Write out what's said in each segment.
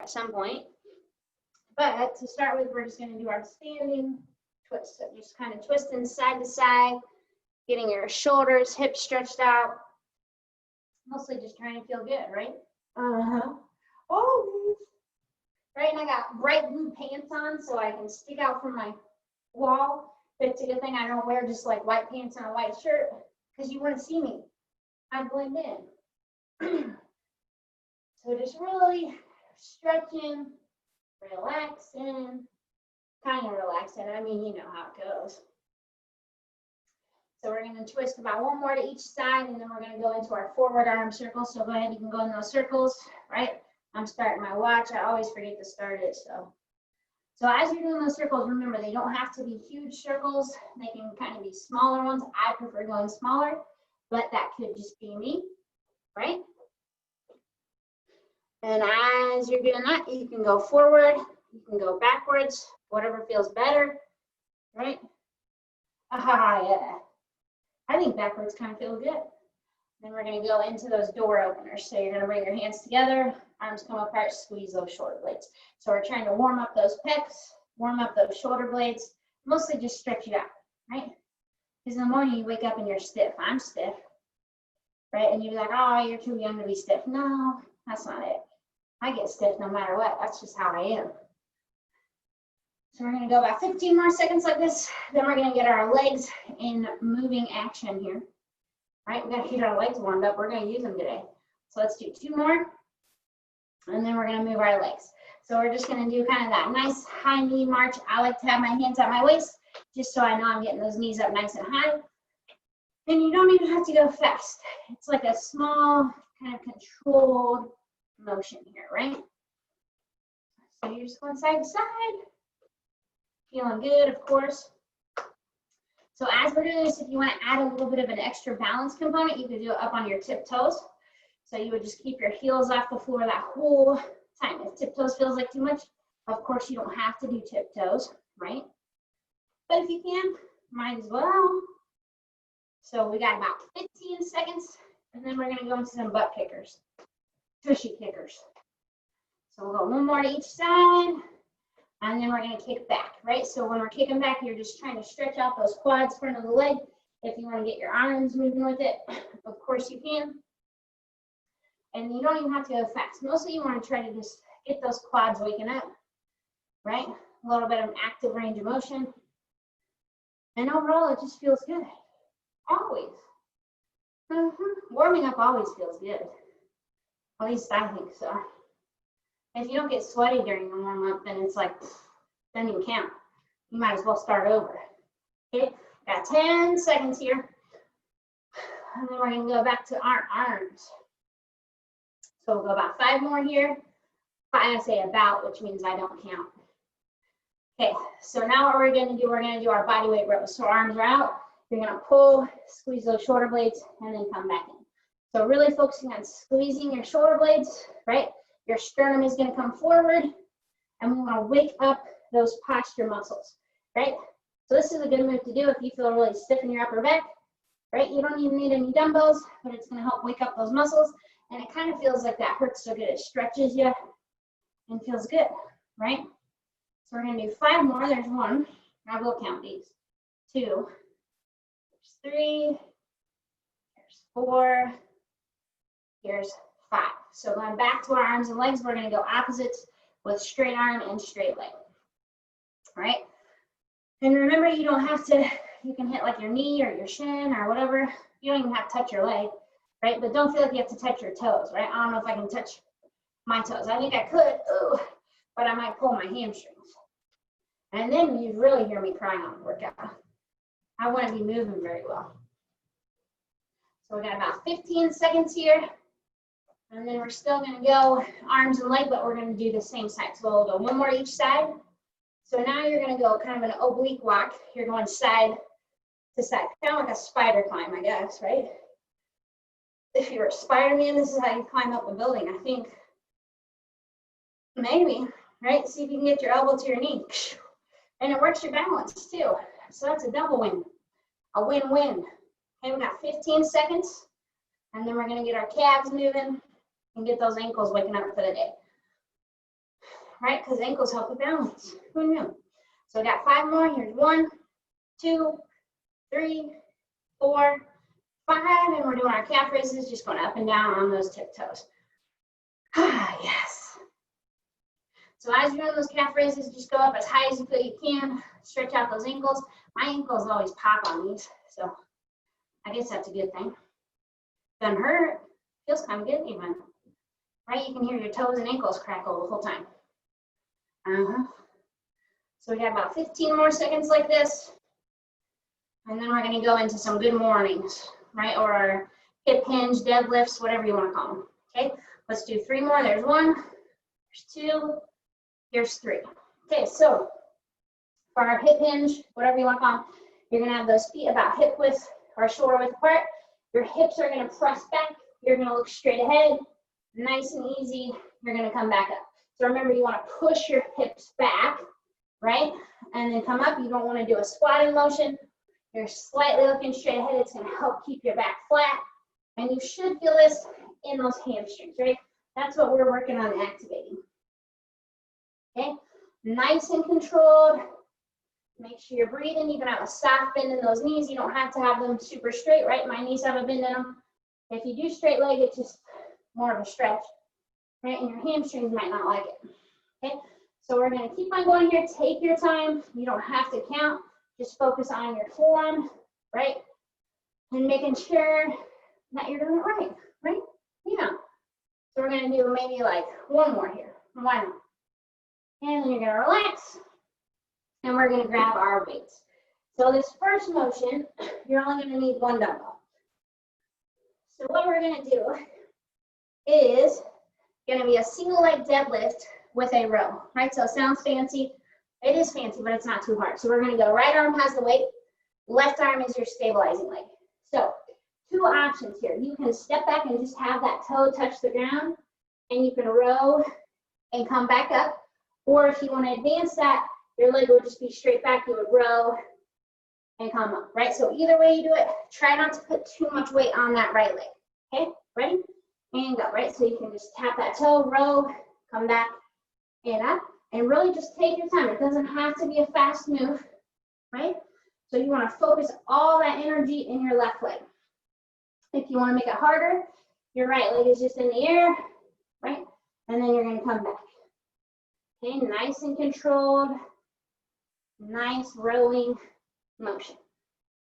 at some point. But to start with, we're just going to do our standing twist. So just kind of twisting side to side, getting your shoulders, hips stretched out. Mostly just trying to feel good, right? Oh, right, and I got bright blue pants on so I can stick out from my wall. But it's a good thing I don't wear just like white pants and a white shirt because you wouldn't see me. I'd blend in. So just really stretching, relaxing, kind of relaxing. I mean, you know how it goes. So we're going to twist about one more to each side, and then we're going to go into our forward arm circles. So go ahead, you can go in those circles, right? I'm starting my watch. I always forget to start it. So as you're doing those circles, remember, they don't have to be huge circles. They can kind of be smaller ones. I prefer going smaller, but that could just be me, right? And as you're doing that, you can go forward, you can go backwards, whatever feels better, right? Yeah. I think backwards kind of feels good. Then we're going to go into those door openers. So you're going to bring your hands together, arms come apart, squeeze those shoulder blades. So we're trying to warm up those pecs, warm up those shoulder blades, mostly just stretch it out, right? Because in the morning you wake up and you're stiff. I'm stiff, right? And you're like, oh, you're too young to be stiff. No, that's not it. I get stiff no matter what. That's just how I am. So we're going to go about 15 more seconds like this. Then we're going to get our legs in moving action here. Right, we got to get our legs warmed up. We're going to use them today. So let's do 2 more. And then we're going to move our legs. So we're just going to do kind of that nice high knee march. I like to have my hands at my waist just so I know I'm getting those knees up nice and high. And you don't even have to go fast. It's like a small kind of controlled motion here, right? So you're just going side to side. Feeling good, of course. So as we're doing this, if you want to add a little bit of an extra balance component, you could do it up on your tiptoes. So you would just keep your heels off the floor that whole time. If tiptoes feels like too much, of course you don't have to do tiptoes, right? But if you can, might as well. So we got about 15 seconds, and then we're going to go into some butt kickers, tushy kickers. So we'll go one more to each side. And then we're going to kick back, right? So when we're kicking back, you're just trying to stretch out those quads, front of the leg. If you want to get your arms moving with it, of course you can. And you don't even have to go fast. Mostly you want to try to just get those quads waking up, right? A little bit of active range of motion. And overall, it just feels good. Always. Warming up always feels good. At least I think so. If you don't get sweaty during the warm-up, then it's like, doesn't even count. You might as well start over. Okay, got 10 seconds here. And then we're going to go back to our arms. So we'll go about 5 more here. I say about, which means I don't count. Okay, so now what we're going to do, we're going to do our body weight rows. So arms are out. You're going to pull, squeeze those shoulder blades, and then come back in. So really focusing on squeezing your shoulder blades, right? Your sternum is going to come forward, and we want to wake up those posture muscles, right? So this is a good move to do if you feel really stiff in your upper back, right? You don't even need any dumbbells, but it's going to help wake up those muscles, and it kind of feels like that hurts so good. It stretches you and feels good, right? So we're going to do 5 more. There's 1. I will count these. 2. There's 3. There's 4. Here's 5. So going back to our arms and legs, we're going to go opposites with straight arm and straight leg. All right? And remember, you don't have to, you can hit like your knee or your shin or whatever. You don't even have to touch your leg, right? But don't feel like you have to touch your toes, right? I don't know if I can touch my toes. I think I could, but I might pull my hamstrings. And then you'd really hear me crying on the workout. I wouldn't be moving very well. So we got about 15 seconds here. And then we're still going to go arms and leg, but we're going to do the same side. So we'll go 1 more each side. So now you're going to go kind of an oblique walk. You're going side to side, kind of like a spider climb, I guess, right? If you were a Spider-Man, this is how you climb up a building, I think. Maybe, right? See if you can get your elbow to your knee. And it works your balance too. So that's a double win, a win-win. Okay, we got 15 seconds. And then we're going to get our calves moving and get those ankles waking up for the day. right? Because ankles help with balance. Who knew? So I got 5 more. Here's 1, 2, 3, 4, 5, and we're doing our calf raises, just going up and down on those tiptoes. Yes. So as you're doing those calf raises, just go up as high as you feel you can. Stretch out those ankles. My ankles always pop on these, so I guess that's a good thing. Doesn't hurt. Feels kind of good even. Right? You can hear your toes and ankles crackle the whole time. So we got about 15 more seconds like this. And then we're going to go into some good mornings, right? Or our hip hinge, deadlifts, whatever you want to call them. Okay, let's do 3 more. There's 1, there's 2, here's 3. Okay, so for our hip hinge, whatever you want to call them, you're going to have those feet about hip width or shoulder width apart. Your hips are going to press back. You're going to look straight ahead. Nice and easy. You're going to come back up. So remember, you want to push your hips back, right? And then come up. You don't want to do a squatting motion. You're slightly looking straight ahead. It's going to help keep your back flat. And you should feel this in those hamstrings, right? That's what we're working on activating. Okay? Nice and controlled. Make sure you're breathing. You can have a soft bend in those knees. You don't have to have them super straight, right? My knees have a bend in them. If you do straight leg, it's just more of a stretch, right? And your hamstrings might not like it. Okay? So we're going to keep on going here. Take your time. You don't have to count. Just focus on your form, right? And making sure that you're doing it right, right? Yeah. So we're going to do maybe like 1 more here. Why not? And then you're going to relax. And we're going to grab our weights. So this first motion, you're only going to need 1 dumbbell. So what we're going to do is going to be a single leg deadlift with a row, right? So it sounds fancy. It is fancy, but it's not too hard. So we're going to go right arm has the weight. Left arm is your stabilizing leg. So 2 options here. You can step back and just have that toe touch the ground, and you can row and come back up. Or if you want to advance that, your leg would just be straight back. You would row and come up, right? So either way you do it, try not to put too much weight on that right leg. Okay, ready? And go, right? So you can just tap that toe, row, come back, and up. And really just take your time. It doesn't have to be a fast move, right? So you want to focus all that energy in your left leg. If you want to make it harder, your right leg is just in the air, right? And then you're going to come back. Okay, nice and controlled. Nice rowing motion,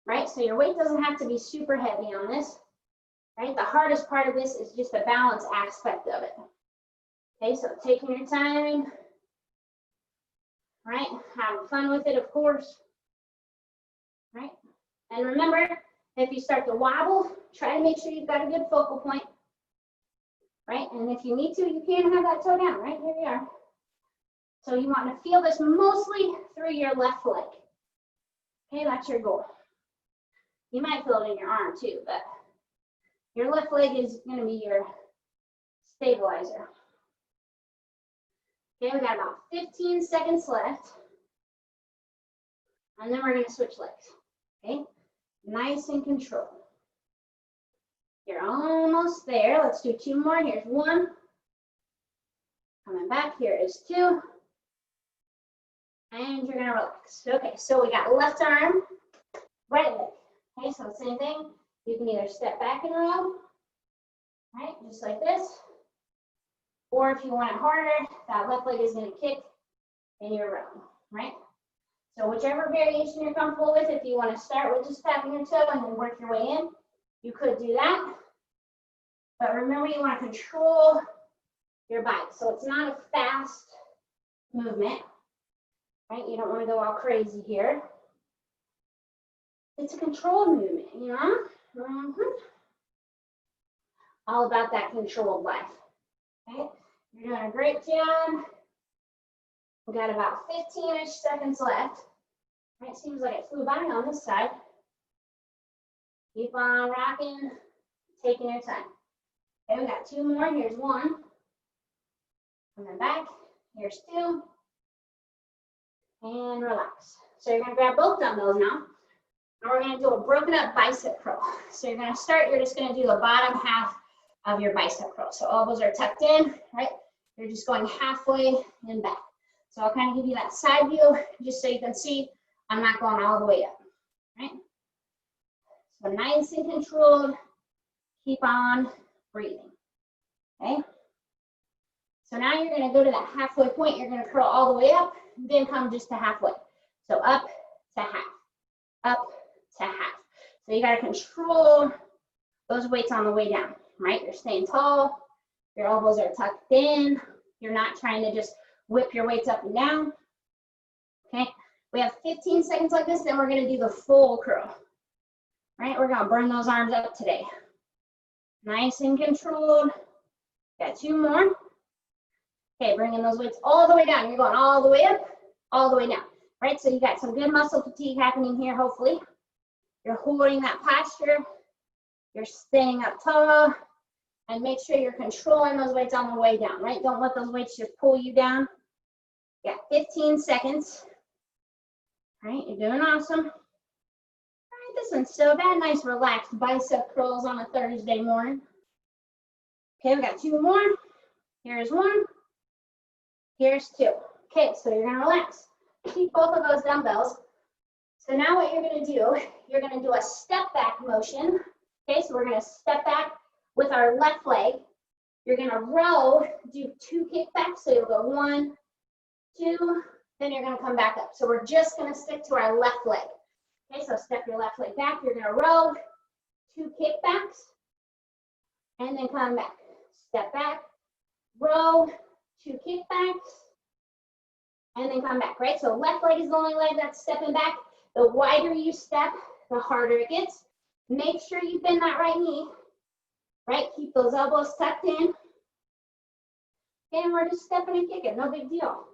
right? So your weight doesn't have to be super heavy on this, right? The hardest part of this is just the balance aspect of it. Okay, so taking your time, right? Having fun with it, of course, right? And remember, if you start to wobble, try to make sure you've got a good focal point, right? And if you need to, you can have that toe down, right? Here we are. So you want to feel this mostly through your left leg. Okay, that's your goal. You might feel it in your arm too, but your left leg is going to be your stabilizer. Okay, we got about 15 seconds left. And then we're going to switch legs. Okay, nice and controlled. You're almost there. Let's do 2 more. Here's 1. Coming back. Here is 2. And you're going to relax. Okay, so we got left arm, right leg. Okay, so same thing. You can either step back and row, right, just like this. Or if you want it harder, that left leg is going to kick and you're rowing, right? So whichever variation you're comfortable with, if you want to start with just tapping your toe and then work your way in, you could do that. But remember, you want to control your bike. So it's not a fast movement. Right? You don't want to go all crazy here. It's a controlled movement, you know? All about that controlled life. Okay? You're doing a great job. We got about 15-ish seconds left. Right? Seems like it flew by on this side. Keep on rocking, taking your time. Okay, we got 2 more. Here's 1. Coming back. Here's 2. And relax. So you're going to grab both dumbbells now. And we're going to do a broken up bicep curl. So you're going to start, you're just going to do the bottom half of your bicep curl. So elbows are tucked in, right? You're just going halfway and back. So I'll kind of give you that side view just so you can see I'm not going all the way up, right? So nice and controlled, keep on breathing, okay? So now you're gonna go to that halfway point, you're gonna curl all the way up, then come just to halfway. So up to half, up to half. So you gotta control those weights on the way down, right? You're staying tall, your elbows are tucked in, you're not trying to just whip your weights up and down, okay? We have 15 seconds like this, then we're gonna do the full curl, right? We're gonna burn those arms up today. Nice and controlled. Got 2 more. Okay, bringing those weights all the way down. You're going all the way up, all the way down, right? So you got some good muscle fatigue happening here, hopefully. You're holding that posture. You're staying up tall. And make sure you're controlling those weights on the way down, right? Don't let those weights just pull you down. You got 15 seconds. All right, you're doing awesome. All right, this one's so bad. Nice relaxed bicep curls on a Thursday morning. Okay, we got 2 more. Here's 1. Here's 2. Okay, so you're gonna relax. Keep both of those dumbbells. So now what you're gonna do, you're gonna do a step back motion. Okay, so we're gonna step back with our left leg. You're gonna row, do 2 kickbacks. So you'll go 1, 2, then you're gonna come back up. So we're just gonna stick to our left leg. Okay, so step your left leg back. You're gonna row, 2 kickbacks, and then come back. Step back, row, 2 kickbacks, and then come back, right? So left leg is the only leg that's stepping back. The wider you step, the harder it gets. Make sure you bend that right knee, right? Keep those elbows tucked in. And we're just stepping and kicking, no big deal.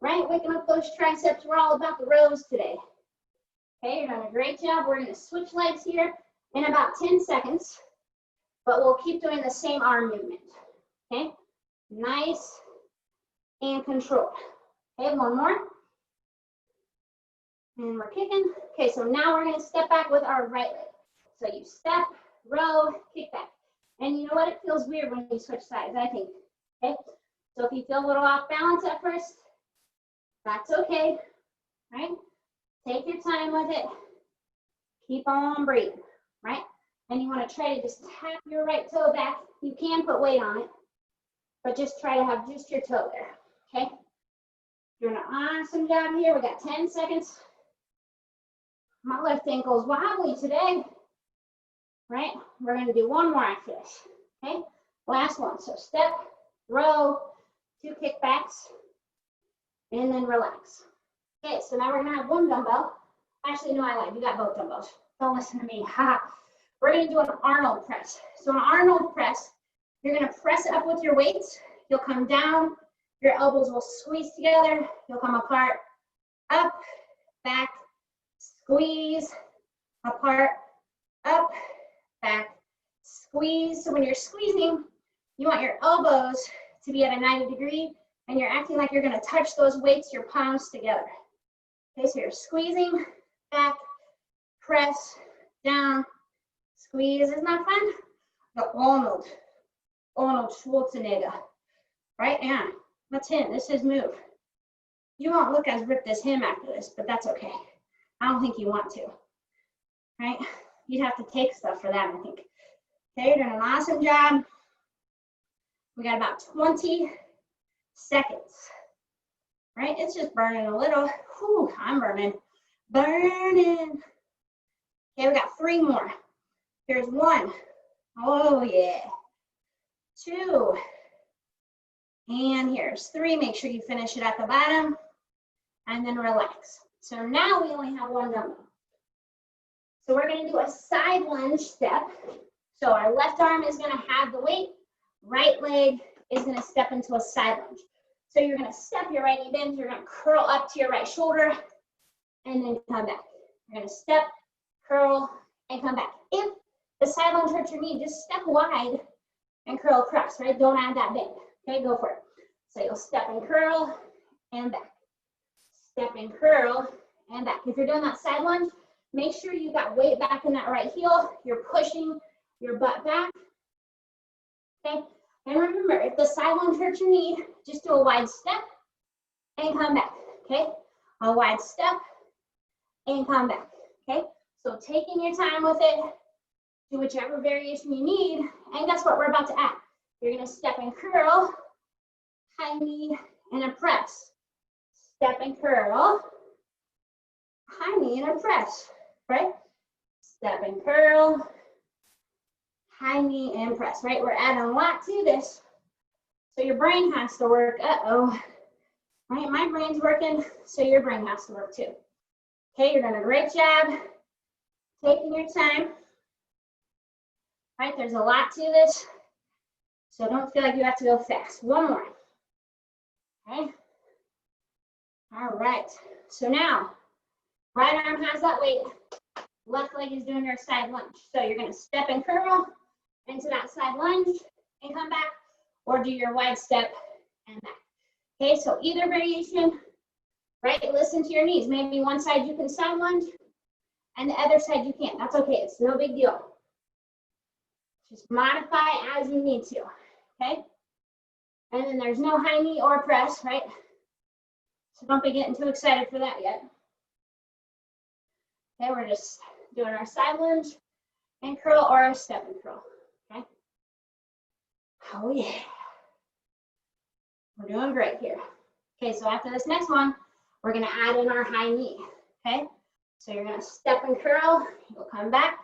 Right, waking up those triceps. We're all about the rows today. Okay, you're doing a great job. We're gonna switch legs here in about 10 seconds, but we'll keep doing the same arm movement, okay? Nice and controlled. Okay, 1 more. And we're kicking. Okay, so now we're gonna step back with our right leg. So you step, row, kick back. And you know what? It feels weird when you switch sides, I think. Okay, so if you feel a little off balance at first, that's okay, right? Take your time with it. Keep on breathing, right? And you want to try to just tap your right toe back. You can put weight on it, but just try to have just your toe there, okay? Doing an awesome job here. We got 10 seconds. My left ankle's wobbly today, right? We're going to do 1 more after this, okay? Last one. So step, row, 2 kickbacks, and then relax. Okay, so now we're gonna have 1 dumbbell. Actually, no, I lied. You got both dumbbells. Don't listen to me. Ha. We're gonna do an Arnold press. So an Arnold press, you're gonna press up with your weights. You'll come down. Your elbows will squeeze together. You'll come apart, up, back, squeeze, apart, up, back, squeeze. So when you're squeezing, you want your elbows to be at a 90 degree, and you're acting like you're gonna touch those weights, your palms together. Okay, so you're squeezing, back, press, down, squeeze. Isn't that fun? The Arnold Schwarzenegger, right? Yeah, that's him. This is his move. You won't look as ripped as him after this, but that's okay. I don't think you want to, right? You'd have to take stuff for that, I think. Okay, you're doing an awesome job. We got about 20 seconds, right? It's just burning a little. Whew, I'm burning. Burning. Okay, we got 3 more. Here's 1. Oh, yeah. 2. And here's 3. Make sure you finish it at the bottom. And then relax. So now we only have 1 dumbbell. So we're going to do a side lunge step. So our left arm is going to have the weight. Right leg is going to step into a side lunge. So you're going to step your right knee bend. You're going to curl up to your right shoulder. And then come back. You're going to step, curl, and come back. If the side lunge hurts your knee, just step wide and curl across, right? Don't add that bend. Okay, go for it. So you'll step and curl and back. Step and curl and back. If you're doing that side lunge, make sure you got weight back in that right heel. You're pushing your butt back. Okay, And remember, if the side lunge hurts your knee, just do a wide step and come back, okay? A wide step and come back, okay? So taking your time with it, do whichever variation you need, and guess what we're about to add? You're gonna step and curl, high knee, and a press. Step and curl, high knee, and a press, right? Step and curl, high knee, and press, right? We're adding a lot to this, so your brain has to work. Uh-oh, right? My brain's working, so your brain has to work too. Okay, you're doing a great job taking your time. Right, there's a lot to this, so don't feel like you have to go fast. One more. Okay. All right. So now, right arm has that weight. Left leg is doing your side lunge. So you're going to step and curl into that side lunge and come back, or do your wide step and back. Okay, so either variation, right? Listen to your knees. Maybe one side you can side lunge, and the other side you can't. That's okay. It's no big deal. Just modify as you need to, okay? And then there's no high knee or press, right? So don't be getting too excited for that yet. Okay, we're just doing our side lunge and curl or a step and curl, okay? Oh yeah. We're doing great here. Okay, so after this next one, we're gonna add in our high knee, okay? So you're gonna step and curl, you'll come back,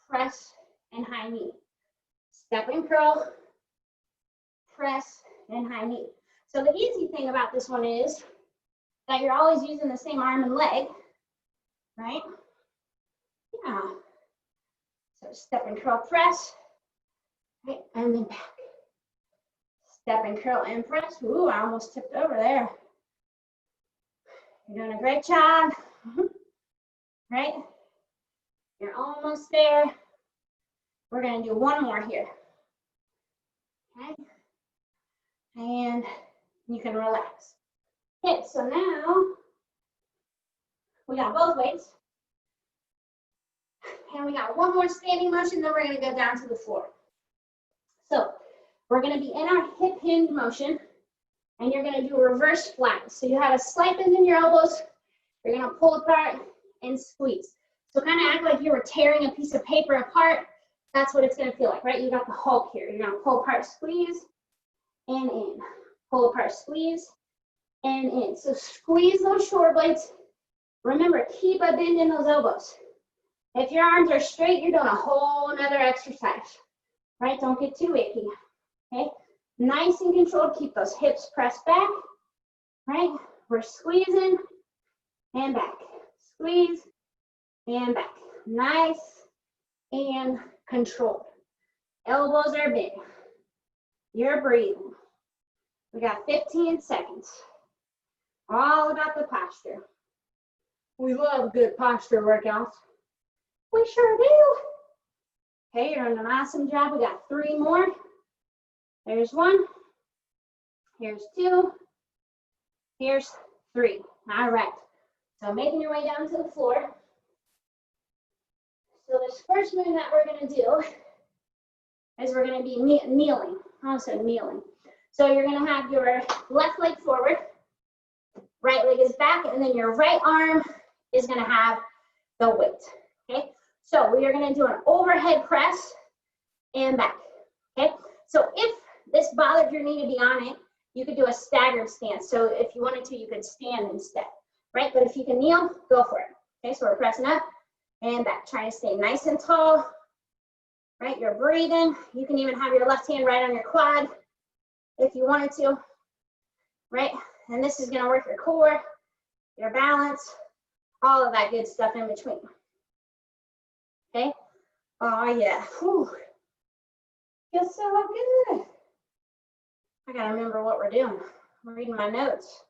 press, and high knee. Step and curl, press, and high knee. So the easy thing about this one is that you're always using the same arm and leg, right? Yeah. So step and curl, press, right, and then back. Step and curl and press. Ooh, I almost tipped over there. You're doing a great job, right? You're almost there. We're gonna do one more here, okay? And you can relax. Okay, so now we got both weights. And we got one more standing motion, then we're gonna go down to the floor. So we're gonna be in our hip hinge motion, and you're gonna do a reverse flat. So you have a slight bend in your elbows, you're gonna pull apart and squeeze. So kind of act like you were tearing a piece of paper apart. That's what it's gonna feel like, right? You got the Hulk here. You're gonna pull apart, squeeze, and in. Pull apart, squeeze, and in. So squeeze those shoulder blades. Remember, keep a bend in those elbows. If your arms are straight, you're doing a whole nother exercise, right? Don't get too icky, okay? Nice and controlled, keep those hips pressed back, right? We're squeezing and back, squeeze and back. Nice and controlled. Elbows are big. You're breathing. We got 15 seconds. All about the posture. We love good posture workouts. We sure do. Okay, you're doing an awesome job. We got 3 more. There's 1. Here's 2. Here's 3. All right. So making your way down to the floor. So this first move that we're going to do is we're going to be kneeling. I almost said kneeling. So you're going to have your left leg forward, right leg is back, and then your right arm is going to have the weight. Okay. So we are going to do an overhead press and back. Okay. So if this bothered your knee to be on it, you could do a staggered stance. So if you wanted to, you could stand instead, right? But if you can kneel, go for it. Okay, so we're pressing up and back. Trying to stay nice and tall, right? You're breathing. You can even have your left hand right on your quad if you wanted to, right? And this is going to work your core, your balance, all of that good stuff in between. Okay? Oh, yeah. Whew. Feels so good. I gotta remember what we're doing. I'm reading my notes.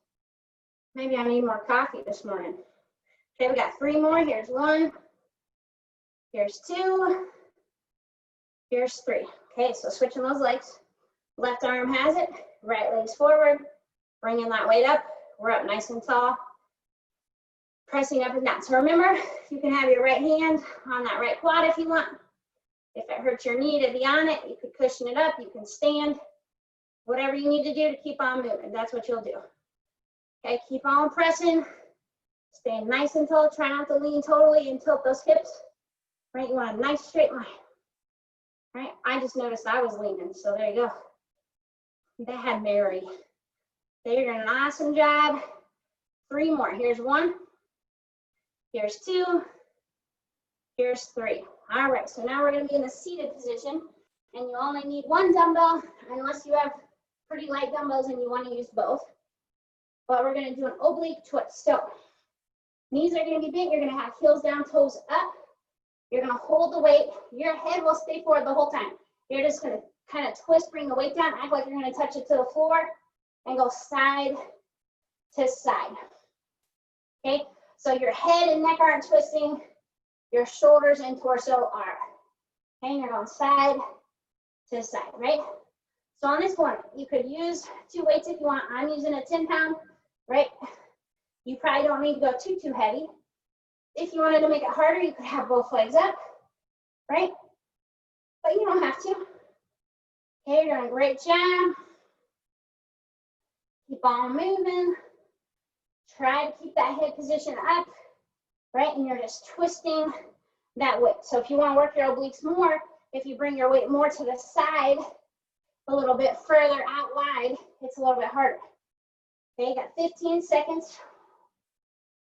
Maybe I need more coffee this morning. Okay, we got 3 more. Here's 1. Here's 2. Here's 3. Okay, so switching those legs. Left arm has it. Right leg's forward. Bringing that weight up. We're up nice and tall. Pressing up and down. So remember, you can have your right hand on that right quad if you want. If it hurts your knee to be on it, you could cushion it up. You can stand. Whatever you need to do to keep on moving, that's what you'll do. Okay, keep on pressing. Stay nice and tall. Try not to lean totally and tilt those hips. Right, you want a nice straight line. Right, I just noticed I was leaning, so there you go. Bad Mary. Okay, you're doing an awesome job. 3 more. Here's 1. Here's 2. Here's 3. All right, so now we're going to be in a seated position, and you only need 1 dumbbell unless you have pretty light dumbbells and you want to use both. But we're going to do an oblique twist. So knees are going to be bent. You're going to have heels down, toes up. You're going to hold the weight. Your head will stay forward the whole time. You're just going to kind of twist, bring the weight down, act like you're going to touch it to the floor, and go side to side. Okay, so your head and neck aren't twisting. Your shoulders and torso are. Okay, and you're going side to side, right? So on this one, you could use 2 weights if you want. I'm using a 10-pound, right? You probably don't need to go too heavy. If you wanted to make it harder, you could have both legs up, right? But you don't have to. Okay, you're doing a great job. Keep on moving. Try to keep that hip position up, right? And you're just twisting that weight. So if you want to work your obliques more, if you bring your weight more to the side, a little bit further out wide, it's a little bit harder. Okay, you got 15 seconds.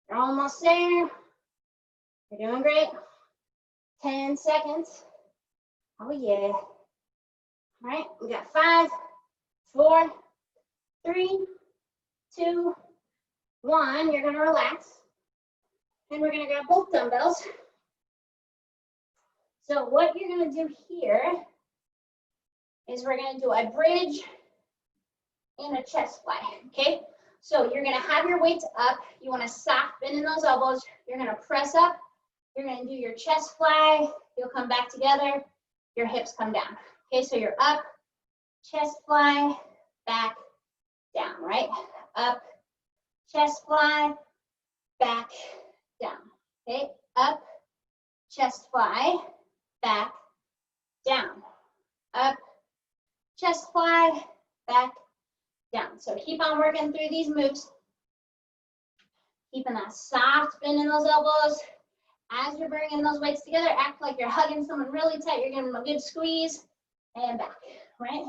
You're almost there. You're doing great. 10 seconds. Oh yeah. All right, we got 5, 4, 3, 2, 1. You're gonna relax. And we're gonna grab both dumbbells. So what you're gonna do here is we're gonna do a bridge and a chest fly, okay? So you're gonna have your weights up. You wanna soft bend in those elbows. You're gonna press up. You're gonna do your chest fly. You'll come back together. Your hips come down. Okay, so you're up, chest fly, back, down, right? Up, chest fly, back, down. Okay, up, chest fly, back, down. Up, chest fly, back, down. So keep on working through these moves. Keeping that soft bend in those elbows. As you're bringing those weights together, act like you're hugging someone really tight. You're giving them a good squeeze and back, right?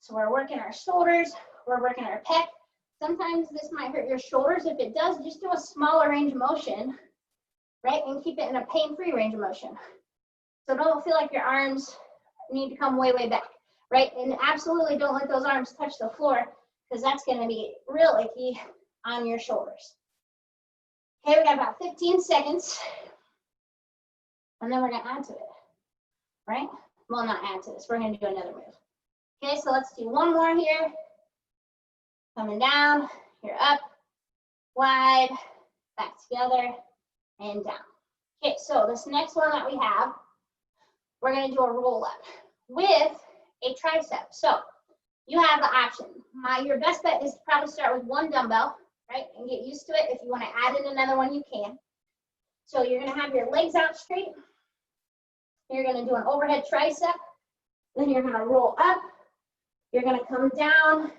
So we're working our shoulders. We're working our pec. Sometimes this might hurt your shoulders. If it does, just do a smaller range of motion, right? And keep it in a pain-free range of motion. So don't feel like your arms need to come way, way back, right? And absolutely don't let those arms touch the floor because that's going to be real icky on your shoulders. Okay, we got about 15 seconds. And then we're going to add to it, right? Well, not add to this. We're going to do another move. Okay, so let's do one more here. Coming down, you're up, wide, back together, and down. Okay, so this next one that we have, we're going to do a roll up with a tricep. So you have the option. Your best bet is to probably start with 1 dumbbell, right, and get used to it. If you want to add in another one, you can. So you're going to have your legs out straight. You're going to do an overhead tricep. Then you're going to roll up. You're going to come down,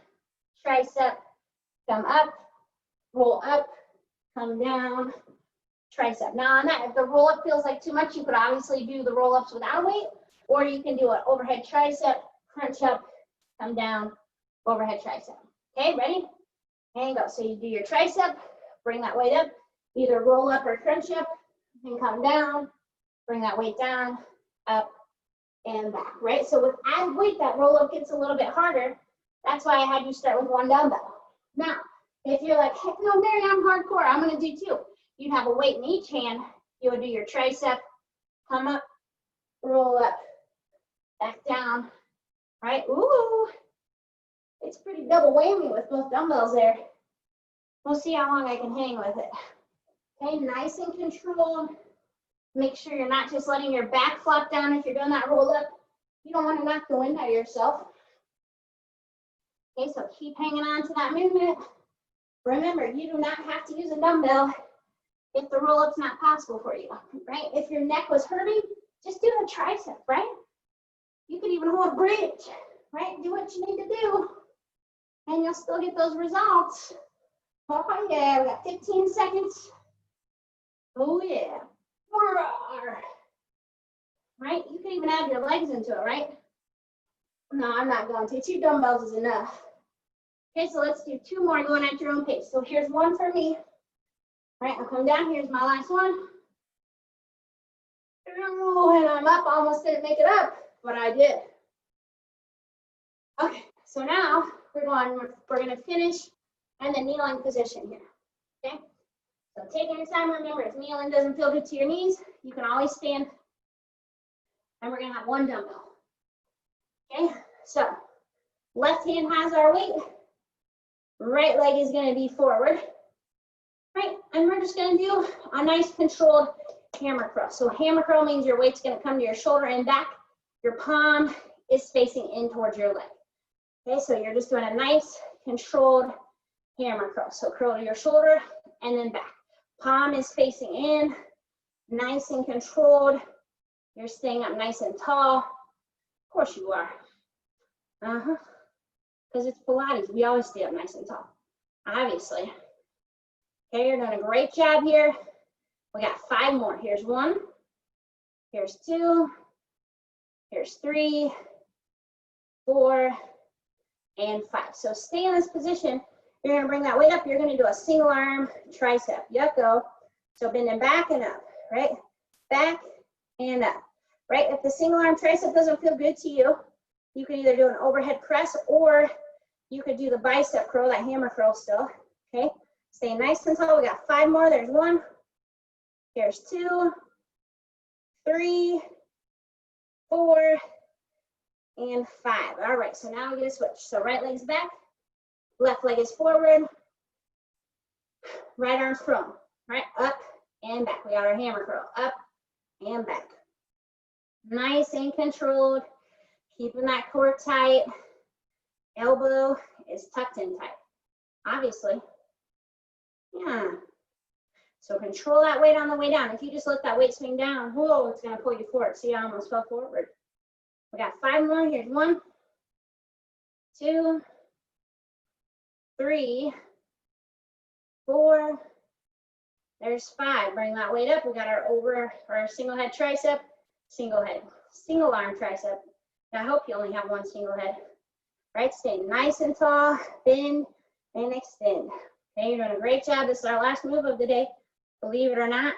tricep, come up, roll up, come down, tricep. Now on that, if the roll up feels like too much, you could obviously do the roll ups without a weight, or you can do an overhead tricep, crunch up, come down, overhead tricep. Okay, ready? And go. So you do your tricep, bring that weight up, either roll up or crunch up, and come down, bring that weight down, up, and back, right? So with added weight, that roll up gets a little bit harder. That's why I had you start with 1 dumbbell. Now, if you're like, heck no, Mary, I'm hardcore, I'm gonna do 2. You'd have a weight in each hand. You would do your tricep, come up, roll up, back down, right? Ooh, it's pretty double whammy with both dumbbells there. We'll see how long I can hang with it. Okay, nice and controlled. Make sure you're not just letting your back flop down if you're doing that roll up. You don't want to knock the wind out of yourself. Okay, so keep hanging on to that movement. Remember, you do not have to use a dumbbell if the roll-up's not possible for you, right? If your neck was hurting, just do a tricep, right? You could even hold a bridge, right? Do what you need to do, and you'll still get those results. Oh yeah, we got 15 seconds. Oh yeah. Roar. Right? You can even add your legs into it, right? No, I'm not going to. 2 dumbbells is enough. Okay, so let's do 2 more going at your own pace. So here's 1 for me. All right, I'll come down. Here's my last one. And I'm up. Almost didn't make it up, but I did. Okay, so now we're going to finish in the kneeling position here. Okay, so taking your time. Remember, if kneeling doesn't feel good to your knees, you can always stand. And we're going to have 1 dumbbell. Okay, so left hand has our weight. Right leg is going to be forward. Right, and we're just going to do a nice controlled hammer curl. So hammer curl means your weight's going to come to your shoulder and back. Your palm is facing in towards your leg. Okay, so you're just doing a nice controlled hammer curl. So curl to your shoulder and then back. Palm is facing in, nice and controlled. You're staying up nice and tall. Of course you are. Because it's Pilates. We always stay up nice and tall, obviously. Okay, you're doing a great job here. We got 5 more. Here's 1. Here's 2. Here's 3, 4, and 5. So stay in this position. You're going to bring that weight up. You're going to do a single arm tricep. Yep, go. So bending back and up, right? Back and up, right? If the single arm tricep doesn't feel good to you, you can either do an overhead press or you could do the bicep curl, that hammer curl still, okay? Stay nice and tall. We got 5 more. There's 1. Here's 2, 3, 4, and 5. All right, so now we're going to switch. So right leg's back, left leg is forward, right arm's prone, right? Up and back. We got our hammer curl, up and back. Nice and controlled, keeping that core tight. Elbow is tucked in tight, obviously. Yeah. So control that weight on the way down. If you just let that weight swing down, whoa, it's going to pull you forward. See, I almost fell forward. We got 5 more. Here's 1, 2, 3, 4. There's 5. Bring that weight up. We got our single head tricep, single arm tricep. I hope you only have 1 single head. Right, stay nice and tall, bend and extend. Okay, you're doing a great job. This is our last move of the day, believe it or not,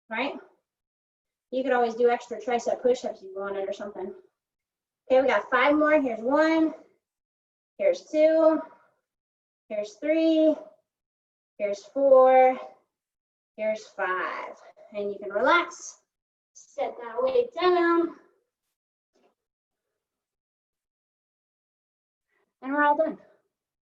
right? You could always do extra tricep push-ups if you wanted or something. Okay, we got 5 more. Here's 1, here's 2, here's 3, here's 4, here's 5. And you can relax, set that weight down, and we're all done.